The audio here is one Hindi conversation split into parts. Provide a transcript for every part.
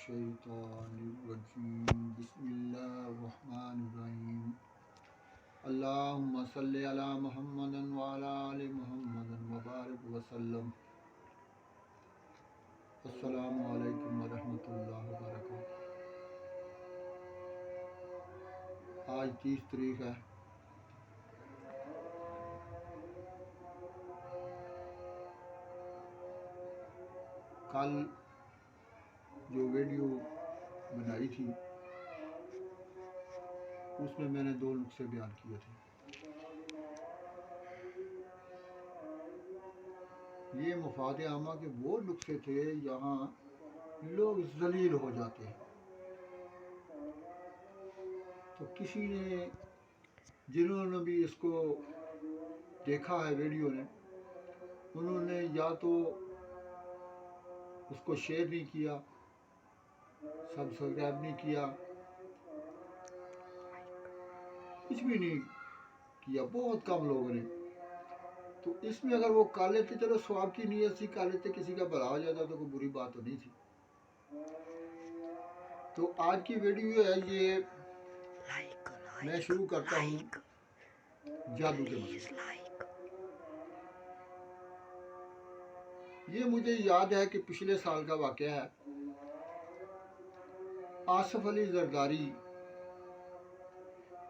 मिनश्शैतानिर्रजीम बिस्मिल्लाहिर्रहमानिर्रहीम अल्लाहुम्मा सल्लि अला मुहम्मदिन व अला आलि मुहम्मदिन व बारिक व सल्लम। अस्सलामु अलैकुम व रहमतुल्लाहि व बरकातुहू। आज 30 तारीख है। कल जो वीडियो बनाई थी उसमें मैंने 2 नुस्खे बयान किए थे। ये मफाद आमा के वो नुस्खे थे जहाँ लोग जलील हो जाते हैं। तो किसी ने जिन्होंने भी इसको देखा है वीडियो ने, उन्होंने या तो उसको शेयर नहीं किया, सब्सक्राइब नहीं किया, कुछ भी नहीं किया, बहुत कम लोगों ने। तो इसमें अगर वो कर लेते, चलो स्वाब की नीयत से कर लेते, किसी का भला हो जाता तो कोई बुरी बात तो नहीं थी। तो आज की वीडियो है ये, मैं शुरू करता हूँ जादू के मसले। ये मुझे याद है कि पिछले साल का वाक़या है। आसिफ अली जरदारी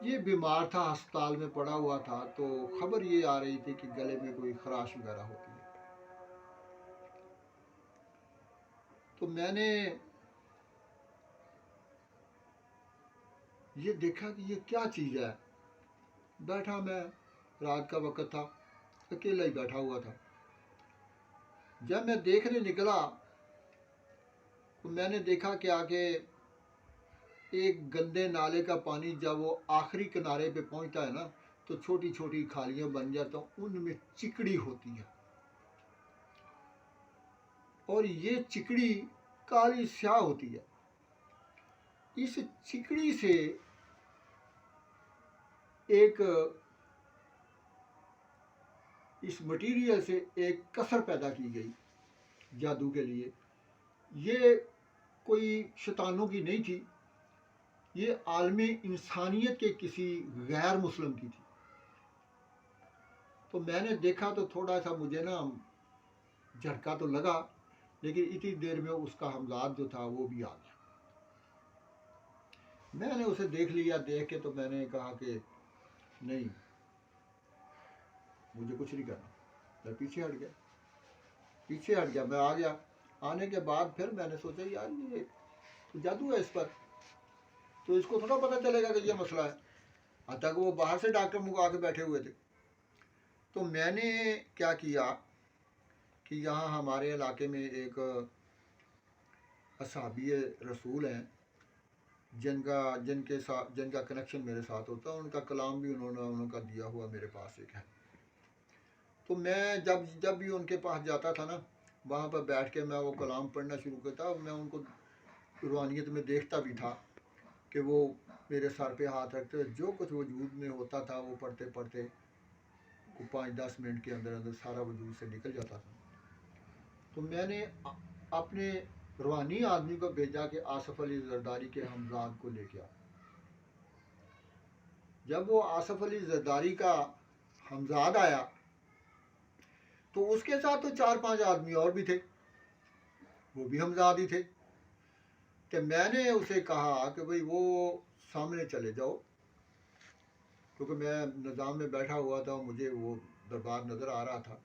ये बीमार था, अस्पताल में पड़ा हुआ था। तो खबर ये आ रही थी कि गले में कोई खराश वगैरह होती है। तो मैंने ये देखा कि ये क्या चीज़ है। बैठा मैं, रात का वक़्त था, अकेला ही बैठा हुआ था। जब मैं देखने निकला तो मैंने देखा कि आगे एक गंदे नाले का पानी जब वो आखिरी किनारे पे पहुंचता है ना, तो छोटी छोटी खालियां बन जाता, उनमें चिकड़ी होती है। और ये चिकड़ी काली स्याह होती है। इस चिकड़ी से एक, इस मटेरियल से एक कसर पैदा की गई जादू के लिए। ये कोई शैतानों की नहीं थी, ये आलमी इंसानियत के किसी गैर मुस्लिम की थी। तो मैंने देखा तो थोड़ा सा मुझे ना झटका तो लगा, लेकिन इतनी देर में उसका हमजाद जो था वो भी आ गया। मैंने उसे देख लिया। देख के तो मैंने कहा कि नहीं, मुझे कुछ नहीं करना। मैं पीछे हट गया, मैं आ गया। आने के बाद फिर मैंने सोचा यार ये तो जादू है इस पर, तो इसको थोड़ा पता चलेगा कि ये मसला है। अब तक वो बाहर से डॉक्टर मुझको आके बैठे हुए थे। तो मैंने क्या किया कि यहाँ हमारे इलाके में एक असहाबी रसूल हैं जिनका कनेक्शन मेरे साथ होता है। उनका कलाम भी उनका दिया हुआ मेरे पास एक है। तो मैं जब भी उनके पास जाता था ना, वहाँ पर बैठ के मैं वो कलाम पढ़ना शुरू करता। मैं उनको रूहानियत में देखता भी था कि वो मेरे सर पे हाथ रखते, जो कुछ वजूद में होता था वो पढ़ते पढ़ते 5-10 मिनट के अंदर अंदर सारा वजूद से निकल जाता था। तो मैंने अपने रूहानी आदमी को भेजा कि आसिफ अली जरदारी के हमजाद को लेके आ। जब वो आसिफ अली जरदारी का हमजाद आया तो उसके साथ तो 4-5 आदमी और भी थे, वो भी हमजाद ही थे। तो मैंने उसे कहा कि भाई वो सामने चले जाओ, क्योंकि मैं निज़ाम में बैठा हुआ था, मुझे वो दरबार नज़र आ रहा था,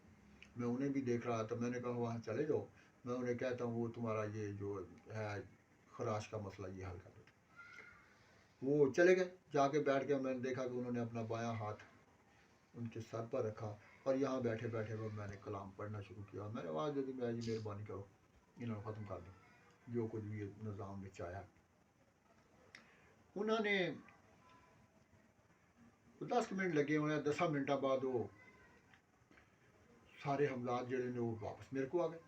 मैं उन्हें भी देख रहा था। मैंने कहा वहाँ चले जाओ, मैं उन्हें कहता हूँ वो तुम्हारा ये जो है खराश का मसला ये हल कर दो। वो चले गए। जाके बैठ के मैंने देखा कि उन्होंने अपना बायां हाथ उनके सर पर रखा और यहाँ बैठे बैठे वो मैंने कलाम पढ़ना शुरू किया। मैंने आवाज़ दे दी, मैं जी मेहरबानी करो, इन्होंने ख़त्म कर दो जो कुछ भी निज़ाम में आया। उन्होंने 10 मिनट लगे, उन्हें 10 मिनट बाद वो सारे हमलात जड़े ने वो वापस मेरे को आ गए।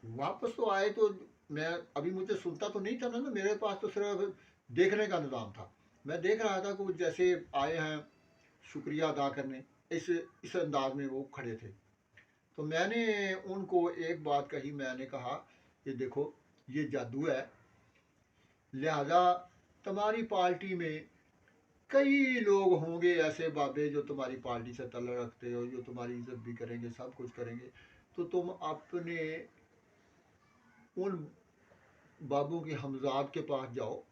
वापस तो आए तो मैं अभी मुझे सुनता तो नहीं था ना, मेरे पास तो सिर्फ देखने का निज़ाम था। मैं देख रहा था कि वो जैसे आए हैं शुक्रिया अदा करने, इस अंदाज में वो खड़े थे। तो मैंने उनको एक बात कही, मैंने कहा कि देखो ये जादू है, लिहाजा तुम्हारी पार्टी में कई लोग होंगे ऐसे बाबे जो तुम्हारी पार्टी से ताल्लुक रखते हो, जो तुम्हारी इज्जत भी करेंगे, सब कुछ करेंगे, तो तुम अपने उन बाबू के हमजाद के पास जाओ,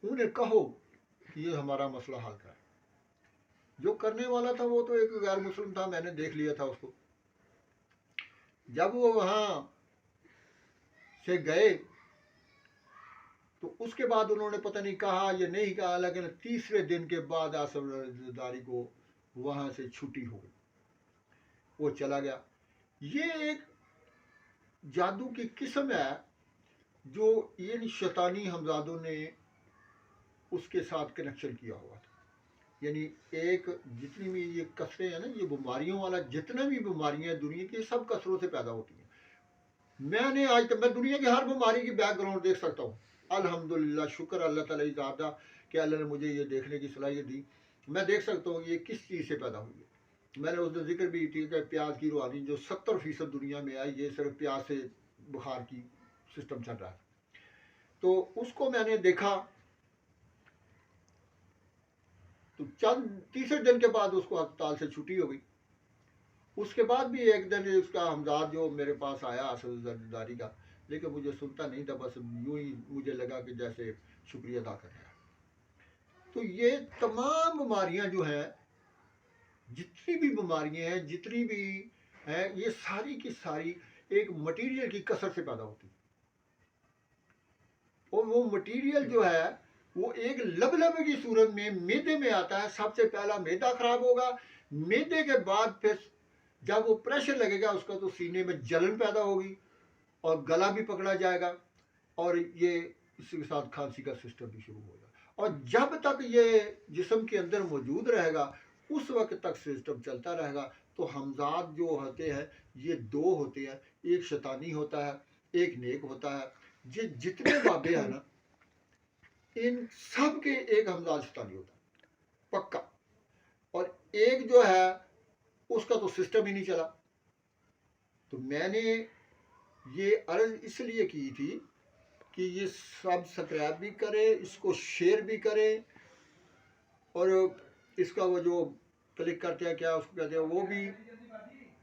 उन्हें कहो कि ये हमारा मसला हल कर। जो करने वाला था वो तो एक गैर मुस्लिम था, मैंने देख लिया था उसको। जब वो वहां से गए तो उसके बाद उन्होंने पता नहीं कहा या नहीं कहा, लेकिन तीसरे दिन के बाद आसिफ जरदारी को वहां से छुट्टी हो गई, वो चला गया। ये एक जादू की किस्म है जो इन शैतानी हमजादों ने उसके साथ कनेक्शन किया हुआ था। यानी एक जितनी भी ये कसरें हैं ना, ये बीमारियों वाला जितने भी बीमारियां दुनिया की, सब कसरों से पैदा होती हैं। मैंने आज तक मैं दुनिया की हर बीमारी की बैकग्राउंड देख सकता हूँ। अल्हम्दुलिल्लाह, शुक्र अल्लाह ताला ज़्यादा कि अल्लाह ने मुझे ये देखने की सलाहियत दी। मैं देख सकता हूँ ये किस चीज़ से पैदा हुई है। मैंने उस दिन जिक्र भी की कि प्याज की रूहानी जो 70% दुनिया में आई, ये सिर्फ प्याज से बुखार की सिस्टम चल रहा है। तो उसको मैंने देखा, तो चंद तीसरे दिन के बाद उसको अस्पताल से छुट्टी हो गई। उसके बाद भी एक दिन उसका हमजाद जो मेरे पास आया आसिफ जरदारी का, लेकिन मुझे सुनता नहीं था, बस यूं ही मुझे लगा कि जैसे शुक्रिया अदा कर रहा। तो ये तमाम बीमारियां जो हैं, जितनी भी बीमारियां हैं, जितनी भी हैं, ये सारी की सारी एक मटेरियल की कसर से पैदा होती है। और वो मटेरियल जो है वो एक लबलबे की सूरत में मैदे में आता है। सबसे पहला मैदा खराब होगा, मैदे के बाद फिर जब वो प्रेशर लगेगा उसका, तो सीने में जलन पैदा होगी और गला भी पकड़ा जाएगा, और ये इसके साथ खांसी का सिस्टम भी शुरू होगा। और जब तक ये जिस्म के अंदर मौजूद रहेगा उस वक्त तक सिस्टम चलता रहेगा। तो हमजाद जो होते हैं ये दो होते हैं, एक शैतानी होता है, एक नेक होता है। ये जितने बाबे हैं ना, इन सब के एक हमजाद शैतानी होता है पक्का, और एक जो है उसका तो सिस्टम ही नहीं चला। तो मैंने ये अर्ज इसलिए की थी कि ये सब सब्सक्राइब भी करें, इसको शेयर भी करें, और इसका वो जो क्लिक करते हैं, क्या उसको कहते हैं, वो भी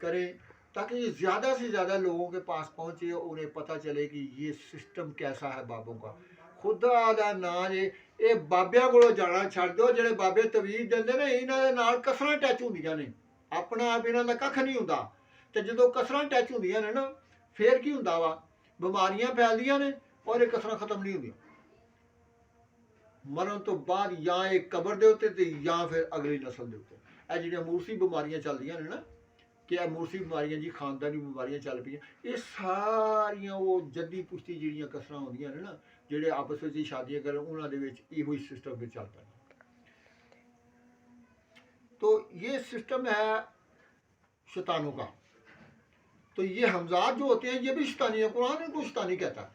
करें, ताकि ये ज़्यादा से ज़्यादा लोगों के पास पहुँचे, उन्हें पता चले कि ये सिस्टम कैसा है बाबों का। खुदा दा ना ये बाबिया को जाना छड़ दो, जेडे बाबे तवीज देंदे ने, इन्हां दे नाल कसरां टच हुंदियां ने, अपना आप इन्हां दा कख नहीं हुंदा। ते जदों कसरां टच हुंदियां ने ना, फिर की हुंदा वा, बीमारियां फैलदियां ने और ये कसरां खत्म नहीं हुंदियां। मरण तो बाद या एक कबर दे उत्ते ते या फिर अगली नस्ल दे उत्ते। ਇਹ ਜਿਹੜੀਆਂ ਮੂਰਸੀ ਬਿਮਾਰੀਆਂ ਚੱਲਦੀਆਂ ਨੇ ਨਾ, कि ਇਹ ਮੂਰਸੀ ਬਿਮਾਰੀਆਂ जी खानदानी ਬਿਮਾਰੀਆਂ ਚੱਲ ਪਈਆਂ, ਇਹ ਸਾਰੀਆਂ ਉਹ ਜੱਦੀ ਪੁਸ਼ਤੀ ਜਿਹੜੀਆਂ ਕਸਰਾਂ ਹੁੰਦੀਆਂ ਨੇ ਨਾ, ਜਿਹੜੇ ਆਪਸ ਵਿੱਚ ਹੀ ਸ਼ਾਦੀਆਂ ਕਰਨ, ਉਹਨਾਂ ਦੇ ਵਿੱਚ ਇਹੋ ਹੀ सिस्टम ਵਿੱਚ ਚੱਲ ਪੈਂਦਾ। तो ये सिस्टम है शैतानों का। तो ये हमजाद जो होते हैं ये भी शैतानी है, कुरान इनको शैतानी कहता है।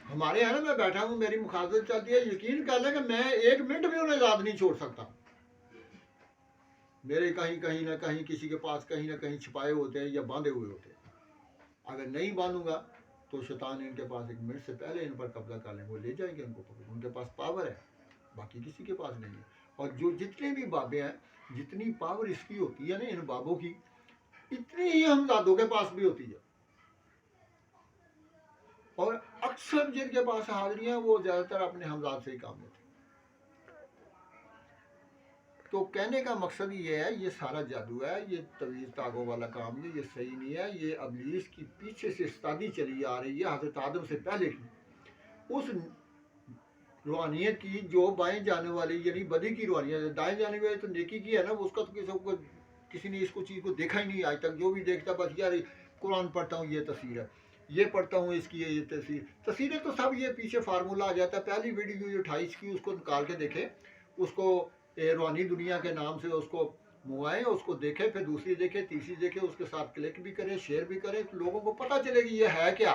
हमारे यहाँ ना, मैं बैठा हूँ, मेरी मुखालफत चलती है, यकीन कर लें कि मैं एक मिनट भी उन्हें याद नहीं छोड़ सकता। मेरे कहीं ना कहीं किसी के पास कहीं ना कहीं छिपाए होते हैं या बांधे हुए होते हैं। अगर नहीं बांधूंगा तो शैतान इनके पास एक मिनट से पहले इन पर कब्जा कर लें, वो ले जाएंगे उनको पकड़। उनके पास पावर है, बाकी किसी के पास नहीं है। और जो जितने भी बाबे हैं, जितनी पावर इसकी होती है ना, इन बाबों की, इतनी ही हमजादों के पास भी होती है। और अक्सर जिनके पास हाजिरियां, वो ज़्यादातर अपने हमजाद से ही काम लेते हैं। तो कहने का मकसद ये है, ये सारा जादू है, ये तवीज़ तागों वाला काम है, ये सही नहीं है। ये अबलीस की पीछे से स्तादी चली आ रही है, हज़रत आदम से पहले की, उस रूहानियत की जो बाएं जाने वाली, यानी बदी की रूहानियत। दाएं जाने वाली तो नेकी की है ना, उसका तो किसी ने इसको चीज़ को देखा ही नहीं आज तक। जो भी देखता बस यार कुरान पढ़ता हूँ, ये तस्वीर है, ये पढ़ता हूँ, इसकी ये तस्वीरें तो सब ये पीछे फार्मूला आ जाता है। पहली वीडियो जो 28 की, उसको निकाल के देखे, उसको रूहानी दुनिया के नाम से उसको मुआए, उसको देखे, फिर दूसरी देखे, तीसरी देखे, उसके साथ क्लिक भी करे, शेयर भी करे, तो लोगों को पता चले कि ये है क्या।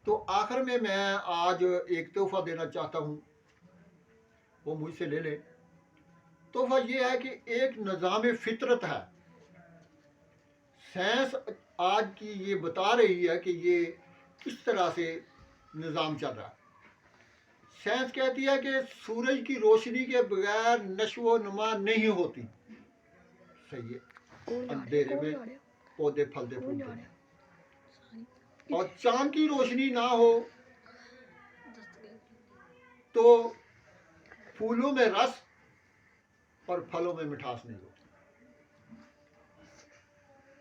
तो आखिर में मैं आज एक तोहफा देना चाहता हूँ, वो मुझसे ले ले। तोहफा ये है कि एक निज़ाम फितरत है, साइंस आज की ये बता रही है कि ये किस तरह से निज़ाम चल रहा है। साइंस कहती है कि सूरज की रोशनी के बगैर नशो नुमा नहीं होती। सही है, अंधेरे में पौधे फलते फूलते हैं। और चांद की रोशनी ना हो तो फूलों में रस और फलों में मिठास नहीं होती।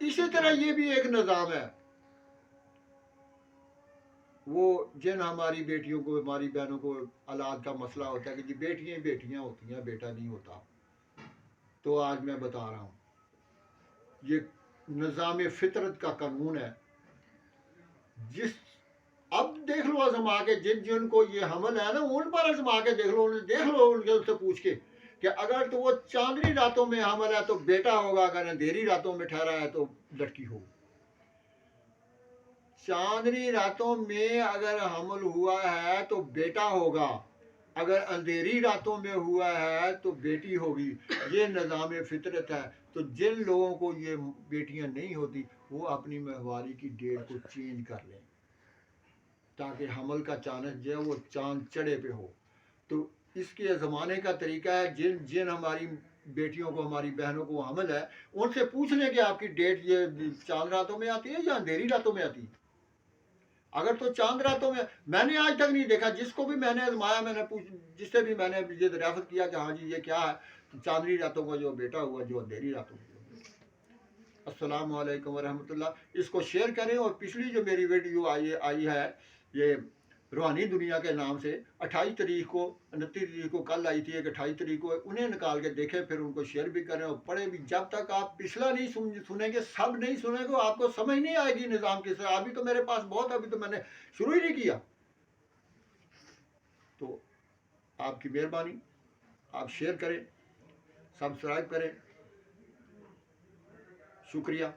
इसी तरह ये भी एक निज़ाम है। वो जिन हमारी बेटियों को, हमारी बहनों को औलाद का मसला होता है कि जी बेटियां ही बेटियां होती हैं, बेटा नहीं होता, तो आज मैं बता रहा हूँ ये निज़ाम फितरत का कानून है। जिस अब देख लो आजमा के, जिन जिनको ये हमल है ना, उन पर आजमा के देख लो, देख लो उनके उससे पूछ के कि अगर तो वो चांदनी रातों में हमल है तो बेटा होगा, अगर अंधेरी रातों में ठहरा है तो लड़की होगी। चांदनी रातों में अगर हमल हुआ है तो बेटा होगा, अगर अंधेरी रातों में हुआ है तो बेटी होगी। ये निज़ाम फितरत है। तो जिन लोगों को ये बेटियां नहीं होती वो अपनी महवारी की डेट को चेंज कर लें ताकि हमल का चांस जो है वो चांद चढ़े पे हो। तो इसके ज़माने का तरीका है, जिन जिन हमारी बेटियों को, हमारी बहनों को हमल है, उनसे पूछ लें कि आपकी डेट ये चांद रातों में आती है या अंधेरी रातों में आती है। अगर तो चांद रातों में, मैंने आज तक नहीं देखा, जिसको भी मैंने आजमाया, मैंने पूछ, जिससे भी मैंने ये दरियाफ्त किया कि हाँ जी ये क्या है, तो चांदनी रातों का जो बेटा हुआ, जो अंधेरी रातों में। अस्सलाम वालेकुम वरहमतुल्लाह। इसको शेयर करें। और पिछली जो मेरी वीडियो आई है ये रूहानी दुनिया के नाम से, 28 तारीख को, 29 तारीख को कल आई थी, एक 28 तारीख को, उन्हें निकाल के देखें, फिर उनको शेयर भी करें और पढ़े भी। जब तक आप पिछला नहीं सुनेंगे, सब नहीं सुनेंगे, आपको समझ नहीं आएगी निज़ाम किस तरह। अभी तो मेरे पास बहुत, अभी तो मैंने शुरू ही नहीं किया। तो आपकी मेहरबानी, आप शेयर करें, सब्सक्राइब करें। शुक्रिया।